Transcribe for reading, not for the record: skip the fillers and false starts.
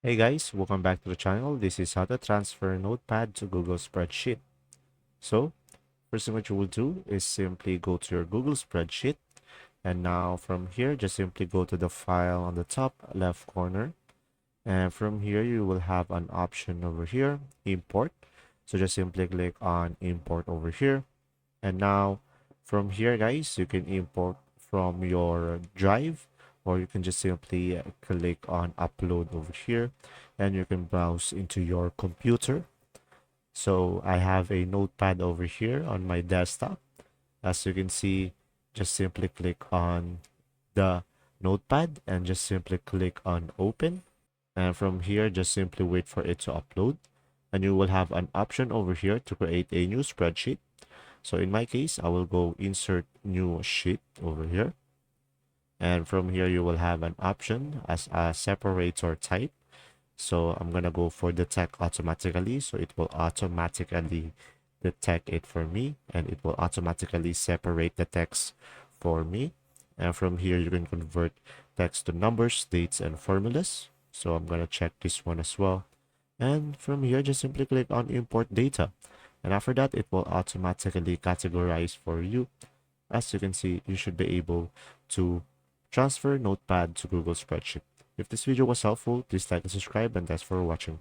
Hey guys, welcome back to the channel. This is how to transfer Notepad to Google Spreadsheet. So, first thing what you will do is simply go to your Google Spreadsheet. And now from here, just simply go to the file on the top left corner. And from here, you will have an option over here, import. So just simply click on import over here. And now from here, guys, you can import from your drive, or you can just simply click on upload over here and you can browse into your computer. So I have a notepad over here on my desktop. As you can see, just simply click on the notepad and just simply click on open. And from here, just simply wait for it to upload. And you will have an option over here to create a new spreadsheet. So in my case, I will go insert new sheet over here. And from here, you will have an option as a separator type. So I'm going to go for detect automatically. So it will automatically detect it for me and it will automatically separate the text for me. And from here, you can convert text to numbers, dates, and formulas. So I'm going to check this one as well. And from here, just simply click on import data. And after that, it will automatically categorize for you. As you can see, you should be able to transfer Notepad to Google Spreadsheet. If this video was helpful, please like and subscribe, and thanks for watching.